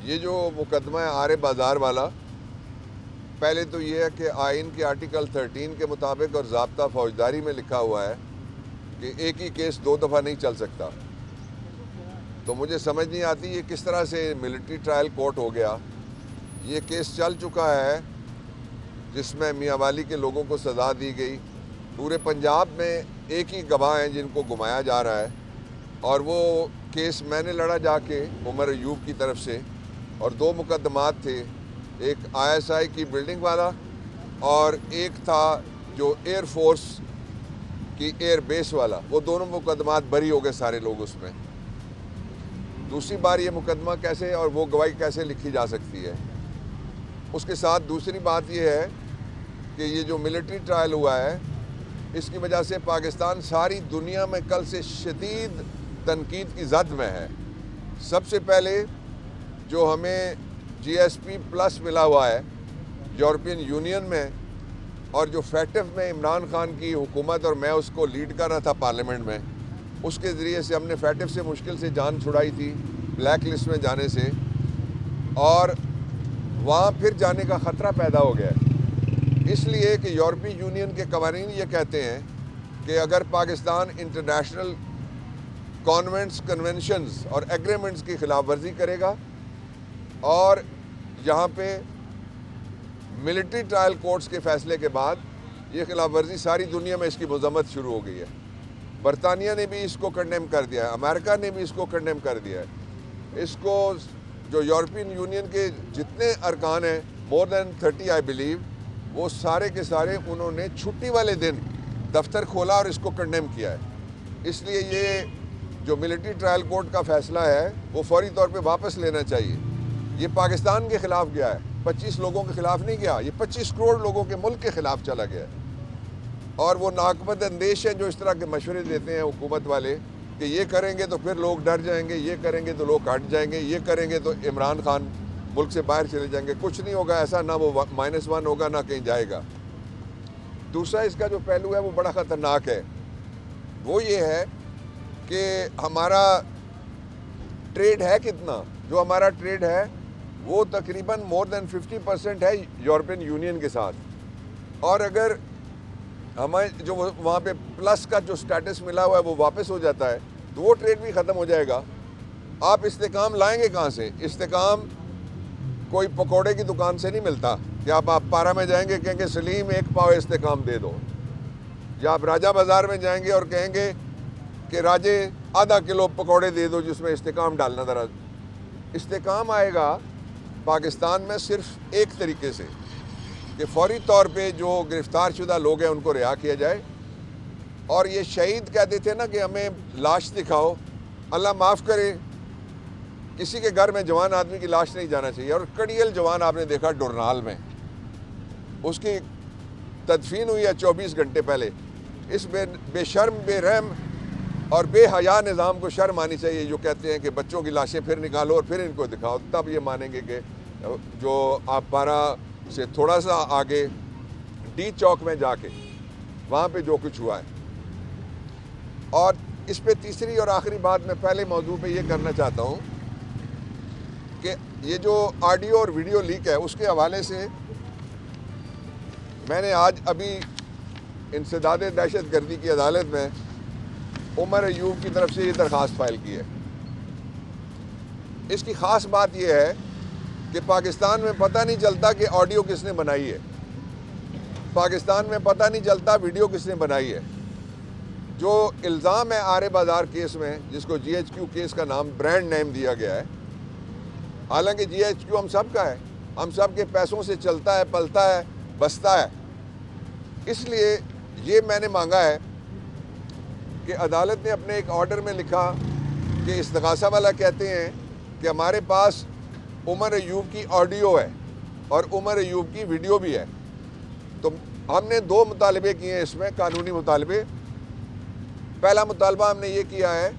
ये जो मुकदमा है आरे बाज़ार वाला, पहले तो ये है कि आइन के आर्टिकल 13 के मुताबिक और ज़ाब्ता फौजदारी में लिखा हुआ है कि एक ही केस 2 दफ़ा नहीं चल सकता। तो मुझे समझ नहीं आती ये किस तरह से मिलिट्री ट्रायल कोर्ट हो गया। ये केस चल चुका है जिसमें मियाँ वाली के लोगों को सज़ा दी गई। पूरे पंजाब में एक ही गवाह हैं जिनको घुमाया जा रहा है, और वो केस मैंने लड़ा जाके उमर अयूब की तरफ से, और 2 मुकदमात थे, एक ISI की बिल्डिंग वाला और एक था जो एयर फोर्स की एयर बेस वाला। वो दोनों मुकदमात बरी हो गए सारे लोग उसमें। दूसरी बार ये मुकदमा कैसे और वो गवाही कैसे लिखी जा सकती है। उसके साथ दूसरी बात ये है कि ये जो मिलिट्री ट्रायल हुआ है, इसकी वजह से पाकिस्तान सारी दुनिया में कल से शदीद तनकीद की जद में है। सबसे पहले जो हमें GSP+ मिला हुआ है यूरोपियन यूनियन में, और जो फैटिफ में इमरान खान की हुकूमत और मैं उसको लीड कर रहा था पार्लियामेंट में, उसके ज़रिए से हमने फैटिफ से मुश्किल से जान छुड़ाई थी ब्लैक लिस्ट में जाने से, और वहाँ फिर जाने का ख़तरा पैदा हो गया है। इसलिए कि यूरोपीय यूनियन के कवानीन ये कहते हैं कि अगर पाकिस्तान इंटरनेशनल कॉन्वेंट्स, कन्वेंशंस और एग्रीमेंट्स की खिलाफ वर्जी करेगा, और यहाँ पे मिलिट्री ट्रायल कोर्ट्स के फैसले के बाद ये खिलाफ वर्जी सारी दुनिया में इसकी मजम्मत शुरू हो गई है। बरतानिया ने भी इसको कंडेम कर दिया है, अमेरिका ने भी इसको कंडेम कर दिया है। इसको जो यूरोपियन यूनियन के जितने अरकान हैं, मोर देन 30 आई बिलीव, वो सारे के सारे उन्होंने छुट्टी वाले दिन दफ्तर खोला और इसको कंडेम किया है। इसलिए ये जो मिलिट्री ट्रायल कोर्ट का फैसला है वो फौरी तौर पे वापस लेना चाहिए। ये पाकिस्तान के ख़िलाफ़ गया है, 25 लोगों के ख़िलाफ़ नहीं गया, ये 25 करोड़ लोगों के मुल्क के ख़िलाफ़ चला गया है। और वो नाकबद अंदेश हैं जो इस तरह के मशवरे देते हैं हुकूमत वाले कि ये करेंगे तो फिर लोग डर जाएंगे, ये करेंगे तो लोग हट जाएंगे, ये करेंगे तो इमरान खान मुल्क से बाहर चले जाएंगे। कुछ नहीं होगा ऐसा, ना वो -1 होगा ना कहीं जाएगा। दूसरा इसका जो पहलू है वो बड़ा ख़तरनाक है, वो ये है कि हमारा ट्रेड है कितना। जो हमारा ट्रेड है वो तकरीबन मोर देन 50% है यूरोपियन यूनियन के साथ, और अगर हमें जो वहाँ पे प्लस का जो स्टेटस मिला हुआ है वो वापस हो जाता है तो वो ट्रेड भी ख़त्म हो जाएगा। आप इस्तेकाम लाएंगे कहाँ से? इस्तेकाम कोई पकोड़े की दुकान से नहीं मिलता कि आप पारा में जाएंगे कहेंगे सलीम 1 पाव इस्तेकाम दे दो, या आप राजा बाज़ार में जाएंगे और कहेंगे कि राजे आधा किलो पकोड़े दे दो जिसमें इस्तेकाम डालना। ज़रा इस्तेकाम आएगा पाकिस्तान में सिर्फ एक तरीके से कि फौरी तौर पे जो गिरफ़्तार शुदा लोग हैं उनको रिहा किया जाए। और ये शहीद कहते थे ना कि हमें लाश दिखाओ, अल्लाह माफ़ करे, किसी के घर में जवान आदमी की लाश नहीं जाना चाहिए। और कड़ियल जवान आपने देखा डोरनाल में, उसकी तदफीन हुई है 24 घंटे पहले। इस बेशर्म, बेरहम और बेहया निज़ाम को शर्म आनी चाहिए जो कहते हैं कि बच्चों की लाशें फिर निकालो और फिर इनको दिखाओ, तब ये मानेंगे कि जो आप पारा से थोड़ा सा आगे डी चौक में जाके वहाँ पे जो कुछ हुआ है। और इस पे तीसरी और आखिरी बात मैं पहले मौजू पे ये करना चाहता हूँ कि ये जो ऑडियो और वीडियो लीक है उसके हवाले से मैंने आज अभी इंसदाद दहशत गर्दी की अदालत में उमर अयूब की तरफ से ये दरख्वास्त फाइल की है। इसकी ख़ास बात यह है कि पाकिस्तान में पता नहीं चलता कि ऑडियो किसने बनाई है, पाकिस्तान में पता नहीं चलता वीडियो किसने बनाई है। जो इल्ज़ाम है आरे बाज़ार केस में, जिसको GHQ केस का नाम, ब्रांड नेम दिया गया है, हालांकि GHQ हम सब का है, हम सब के पैसों से चलता है, पलता है, बसता है। इसलिए ये मैंने मांगा है कि अदालत ने अपने एक ऑर्डर में लिखा कि इस्तग़ासा वाला कहते हैं कि हमारे पास उमर अयूब की ऑडियो है और उमर अयूब की वीडियो भी है। तो हमने 2 मुतालबे किए हैं इसमें, कानूनी मुतालबे। पहला मुतालबा हमने ये किया है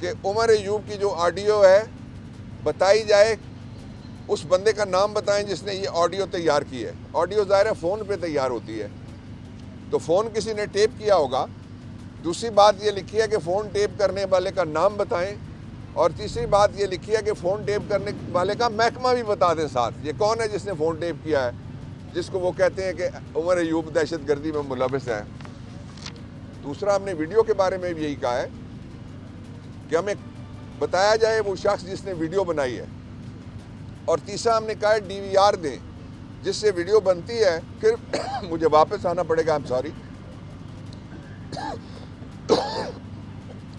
कि उमर अयूब की जो ऑडियो है बताई जाए, उस बंदे का नाम बताएं जिसने ये ऑडियो तैयार की है। ऑडियो ज़ाहिर है फ़ोन पे तैयार होती है, तो फ़ोन किसी ने टेप किया होगा। दूसरी बात ये लिखी है कि फ़ोन टेप करने वाले का नाम बताएं और तीसरी बात ये लिखी है कि फ़ोन टेप करने वाले का महकमा भी बता दें साथ, ये कौन है जिसने फ़ोन टेप किया है, जिसको वो कहते हैं कि उमर अयूब दहशत गर्दी में मुलविस है। दूसरा, हमने वीडियो के बारे में भी यही कहा है कि हमें बताया जाए वो शख्स जिसने वीडियो बनाई है। और तीसरा, हमने कहा है DVR दें जिससे वीडियो बनती है, फिर मुझे वापस आना पड़ेगा, I am sorry,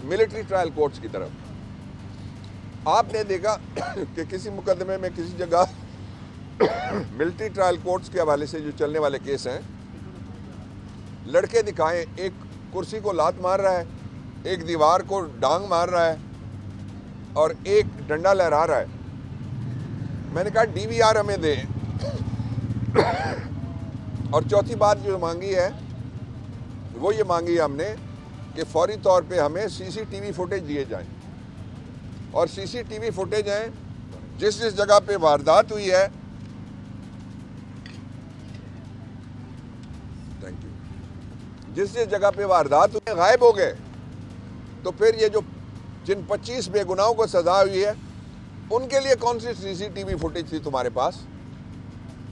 military trial courts की तरफ। आपने देखा कि किसी मुकदमे में किसी जगह मिलिट्री ट्रायल कोर्ट्स के हवाले से जो चलने वाले केस हैं, लड़के दिखाएं, एक कुर्सी को लात मार रहा है, एक दीवार को डांग मार रहा है और एक डंडा लहरा रहा है। मैंने कहा DVR हमें दें। और चौथी बात जो मांगी है वो ये मांगी है हमने कि फौरी तौर पे हमें CCTV फुटेज दिए जाएं, और CCTV फुटेज हैं जिस जिस जगह पे वारदात हुई है, थैंक यू, जिस जिस जगह पे वारदात हुई गायब हो गए, तो फिर ये जो जिन 25 बेगुनाहों को सजा हुई है उनके लिए कौन सी CCTV फुटेज थी तुम्हारे पास?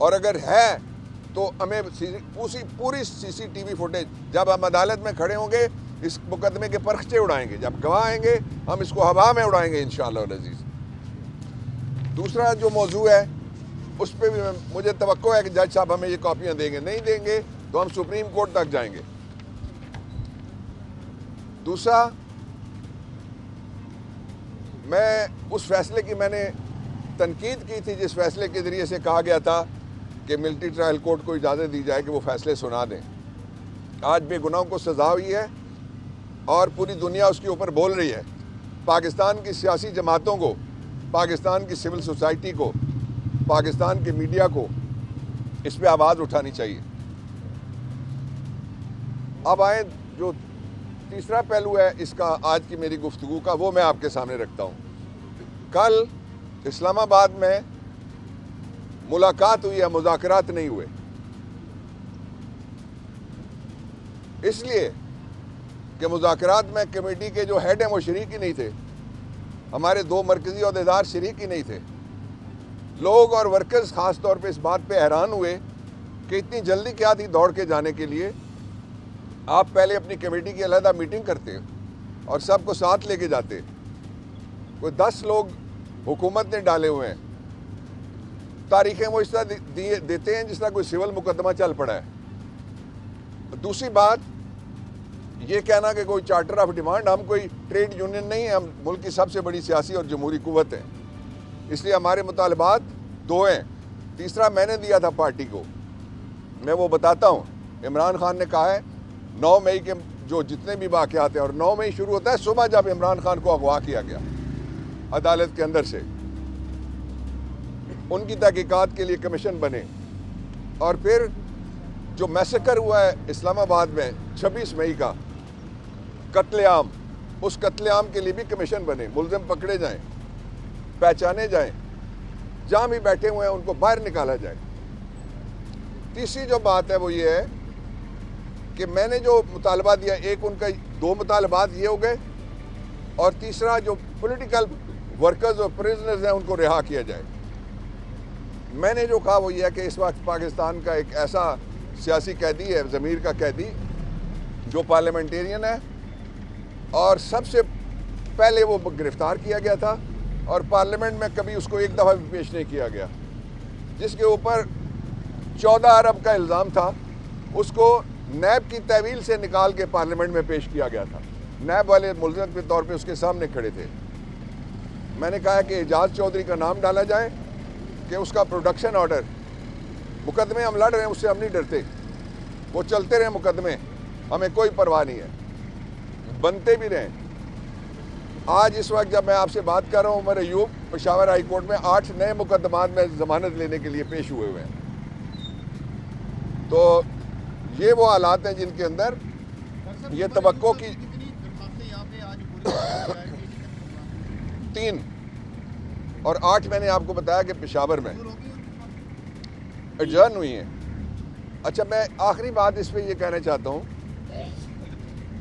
और अगर है तो हमें पूरी CCTV फुटेज, जब हम अदालत में खड़े होंगे इस मुकदमे के परखचे उड़ाएंगे, जब गवाह आएंगे हम इसको हवा में उड़ाएंगे इंशाअल्लाह अज़ीज़। दूसरा जो मौजू है उस पर भी मुझे तवक्को है कि जज साहब हमें ये कॉपियाँ देंगे, नहीं देंगे तो हम सुप्रीम कोर्ट तक जाएंगे। दूसरा, मैं उस फैसले की मैंने तनकीद की थी जिस फैसले के ज़रिए से कहा गया था कि मिलिट्री ट्रायल कोर्ट को इजाज़त दी जाए कि वो फैसले सुना दें। आज बेगुनाहों को सज़ा हुई है और पूरी दुनिया उसके ऊपर बोल रही है। पाकिस्तान की सियासी जमातों को, पाकिस्तान की सिविल सोसाइटी को, पाकिस्तान के मीडिया को इस पर आवाज़ उठानी चाहिए। अब आए जो तीसरा पहलू है इसका, आज की मेरी गुफ्तगू का, वो मैं आपके सामने रखता हूँ। कल इस्लामाबाद में मुलाकात हुई है, मुज़ाकरात नहीं हुए, इसलिए कि मुज़ाकरात में कमेटी के जो हेड हैं वो शरीक ही नहीं थे, हमारे 2 मरकज़ी ओहदेदार शरीक ही नहीं थे। लोग और वर्कर्स ख़ास तौर पे इस बात पे हैरान हुए कि इतनी जल्दी क्या थी दौड़ के जाने के लिए। आप पहले अपनी कमेटी की अलहदा मीटिंग करते और सबको साथ लेके जाते। कोई 10 लोग हुकूमत ने डाले हुए हैं, तारीखें वो इस तरह देते हैं जिस तरह कोई सिविल मुकदमा चल पड़ा है। दूसरी बात, ये कहना कि कोई चार्टर ऑफ डिमांड, हम कोई ट्रेड यूनियन नहीं है, हम मुल्क की सबसे बड़ी सियासी और जमहूरी कुव्वत है, इसलिए हमारे मुतालबात 2 हैं। तीसरा मैंने दिया था पार्टी को, मैं वो बताता हूँ। इमरान खान ने कहा है 9 मई के जो जितने भी वाक़यात हैं, और 9 मई शुरू होता है सुबह जब इमरान खान को अगवा किया गया अदालत के अंदर से, उनकी तहकीकात के लिए कमीशन बने, और फिर जो मैसेकर हुआ है इस्लामाबाद में 26 मई का कत्लेआम, उस कत्लेआम के लिए भी कमीशन बने, मुलजिम पकड़े जाएं, पहचाने जाएं, जहाँ भी बैठे हुए हैं उनको बाहर निकाला जाए। तीसरी जो बात है वो ये है कि मैंने जो मुतालबा दिया, एक उनका 2 मुतालबात ये हो गए, और तीसरा जो पॉलिटिकल वर्कर्स और प्रिजनर्स हैं उनको रिहा किया जाए। मैंने जो कहा वो ये है कि इस वक्त पाकिस्तान का एक ऐसा सियासी कैदी है, ज़मीर का कैदी, जो पार्लियामेंटेरियन है, और सबसे पहले वो गिरफ़्तार किया गया था और पार्लियामेंट में कभी उसको एक दफ़ा भी पेश नहीं किया गया, जिसके ऊपर 14 अरब का इल्ज़ाम था। उसको नैब की तहवील से निकाल के पार्लियामेंट में पेश किया गया था, नैब वाले मुल्ज़िम के तौर पे उसके सामने खड़े थे। मैंने कहा कि एजाज चौधरी का नाम डाला जाए कि उसका प्रोडक्शन ऑर्डर, मुकदमे हम लड़ रहे हैं उससे हम नहीं डरते, वो चलते रहे मुकदमे, हमें कोई परवाह नहीं है, बनते भी रहें। आज इस वक्त जब मैं आपसे बात कर रहा हूँ, उमर अयूब पेशावर हाई कोर्ट में 8 नए मुकदमात में ज़मानत लेने के लिए पेश हुए हैं। तो ये वो हालात हैं जिनके अंदर ये तवक्को की 3 और 8 मैंने आपको बताया कि पेशावर में एडजर्न हुई हैं। अच्छा, मैं आखिरी बात इस पे ये कहना चाहता हूँ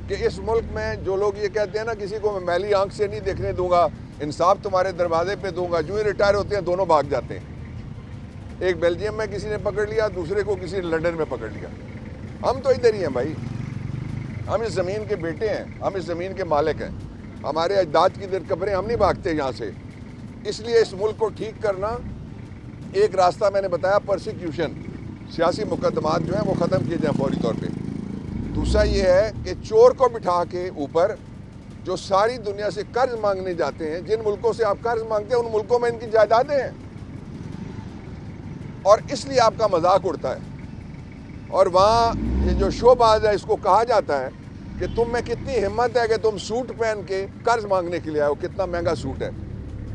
कि इस मुल्क में जो लोग ये कहते हैं ना, किसी को मैं मैली आंख से नहीं देखने दूंगा, इंसाफ तुम्हारे दरवाजे पे दूंगा। जो ही रिटायर होते हैं दोनों भाग जाते हैं। एक बेल्जियम में किसी ने पकड़ लिया, दूसरे को किसी ने लंदन में पकड़ लिया। हम तो इधर ही हैं भाई, हम इस ज़मीन के बेटे हैं, हम इस ज़मीन के मालिक हैं। हमारे अजदाद की दिल कब्रें, हम नहीं भागते यहाँ से। इसलिए इस मुल्क को ठीक करना, एक रास्ता मैंने बताया परसिक्यूशन, सियासी मुकदमात जो हैं वो ख़त्म किए जाएँ फौरी तौर पे। दूसरा ये है कि चोर को बिठा के ऊपर जो सारी दुनिया से कर्ज मांगने जाते हैं, जिन मुल्कों से आप कर्ज मांगते हैं उन मुल्कों में इनकी जायदादें हैं और इसलिए आपका मजाक उड़ता है। और वहाँ ये जो शोबाज है, इसको कहा जाता है कि तुम में कितनी हिम्मत है कि तुम सूट पहन के कर्ज मांगने के लिए आए हो। कितना महंगा सूट है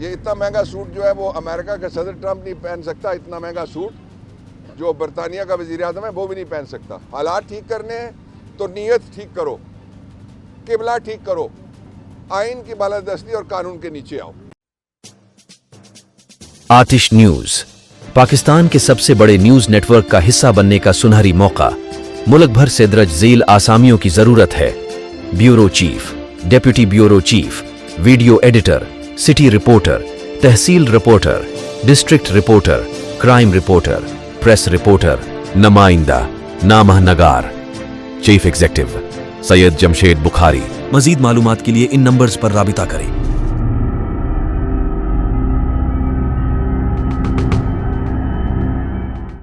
ये, इतना महंगा सूट जो है वो अमेरिका का सदर ट्रंप नहीं पहन सकता। इतना महंगा सूट जो बरतानिया का वज़ीर आज़म है वो भी नहीं पहन सकता। हालात ठीक करने हैं तो नीयत ठीक करो, किबला ठीक करो, आइन की बालादस्ती और कानून के नीचे आओ। आतिश न्यूज पाकिस्तान के सबसे बड़े न्यूज नेटवर्क का हिस्सा बनने का सुनहरी मौका। मुल्क भर से दर्ज झेल आसामियों की जरूरत है। Bureau chief, deputy bureau chief, video editor, city reporter, tehsil reporter, district reporter, crime reporter, press reporter, नुमाइंदा, नामहनगार। Chief executive Syed Jamshed Bukhari. मजीद मालूमात के लिए इन नंबर्स पर राबिता करें।